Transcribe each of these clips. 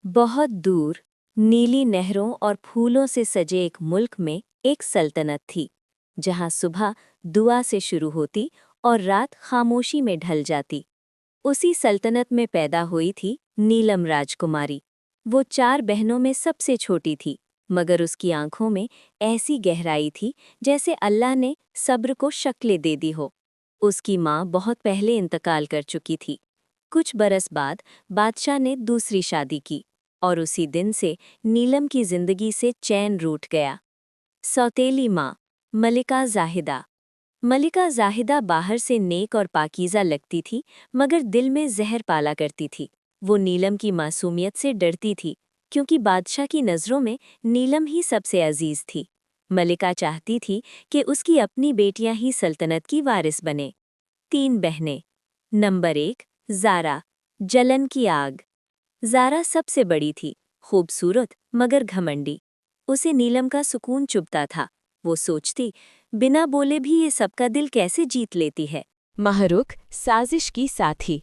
बहुत दूर नीली नहरों और फूलों से सजे एक मुल्क में एक सल्तनत थी, जहां सुबह दुआ से शुरू होती और रात खामोशी में ढल जाती। उसी सल्तनत में पैदा हुई थी नीलम राजकुमारी। वो 4 बहनों में सबसे छोटी थी, मगर उसकी आंखों में ऐसी गहराई थी जैसे अल्लाह ने सब्र को शक्लें दे दी हो। उसकी माँ बहुत पहले इंतकाल कर चुकी थी। कुछ बरस बाद बादशाह ने दूसरी शादी की और उसी दिन से नीलम की जिंदगी से चैन रूठ गया। सौतेली माँ मलिका जाहिदा। मलिका जाहिदा बाहर से नेक और पाकीज़ा लगती थी, मगर दिल में जहर पाला करती थी। वो नीलम की मासूमियत से डरती थी, क्योंकि बादशाह की नज़रों में नीलम ही सबसे अजीज थी। मलिका चाहती थी कि उसकी अपनी बेटियां ही सल्तनत की वारिस बने। 3 बहनें। नंबर 1 ज़ारा, जलन की आग। ज़ारा सबसे बड़ी थी, खूबसूरत मगर घमंडी। उसे नीलम का सुकून चुभता था। वो सोचती, बिना बोले भी ये सबका दिल कैसे जीत लेती है। महरुख साजिश की साथी।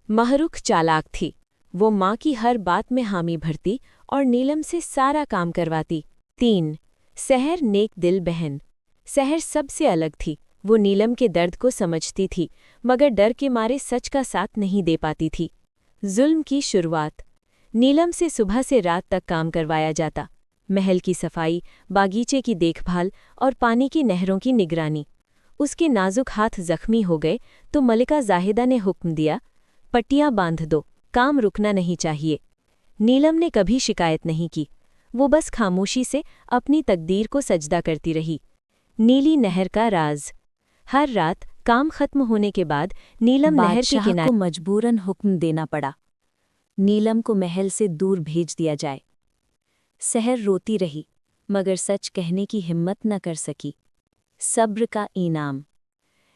महरुख चालाक थी। वो माँ की हर बात में हामी भरती और नीलम से सारा काम करवाती। 3 सहर नेक दिल बहन। सहर सबसे अलग थी। वो नीलम के दर्द को समझती थी, मगर डर के मारे सच का साथ नहीं दे पाती थी। जुल्म की शुरुआत। नीलम से सुबह से रात तक काम करवाया जाता। महल की सफाई, बागीचे की देखभाल और पानी की नहरों की निगरानी। उसके नाजुक हाथ जख्मी हो गए तो मलिका जाहिदा ने हुक्म दिया, पट्टियां बांध दो, काम रुकना नहीं चाहिए। नीलम ने कभी शिकायत नहीं की। वो बस खामोशी से अपनी तकदीर को सजदा करती रही। नीली नहर का राज। हर रात काम खत्म होने के बाद नीलम नहर के बादशाह किनारे को मजबूरन हुक्म देना पड़ा, नीलम को महल से दूर भेज दिया जाए। सहर रोती रही, मगर सच कहने की हिम्मत न कर सकी। सब्र का इनाम।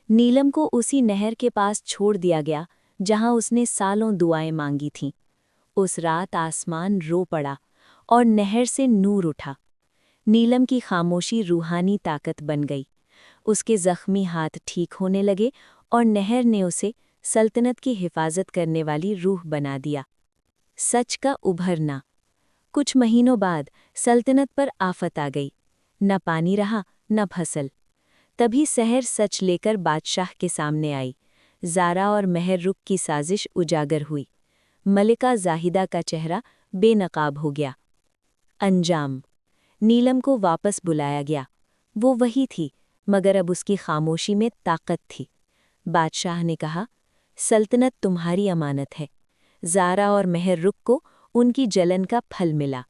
नीलम को उसी नहर के पास छोड़ दिया गया जहां उसने सालों दुआएं मांगी थीं। उस रात आसमान रो पड़ा और नहर से नूर उठा। नीलम की खामोशी रूहानी ताकत बन गई। उसके जख्मी हाथ ठीक होने लगे और नहर ने उसे सल्तनत की हिफाजत करने वाली रूह बना दिया। सच का उभरना। कुछ महीनों बाद सल्तनत पर आफत आ गई। न पानी रहा, न फसल। तभी सहर सच लेकर बादशाह के सामने आई। ज़ारा और महरुख की साजिश उजागर हुई। मलिका जाहिदा का चेहरा बेनकाब हो गया। अंजाम। नीलम को वापस बुलाया गया। वो वही थी, मगर अब उसकी खामोशी में ताकत थी। बादशाह ने कहा, सल्तनत तुम्हारी अमानत है। ज़ारा और महरुख को उनकी जलन का फल मिला।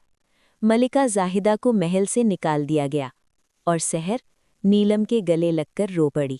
मलिका जाहिदा को महल से निकाल दिया गया और सहर नीलम के गले लगकर रो पड़ी।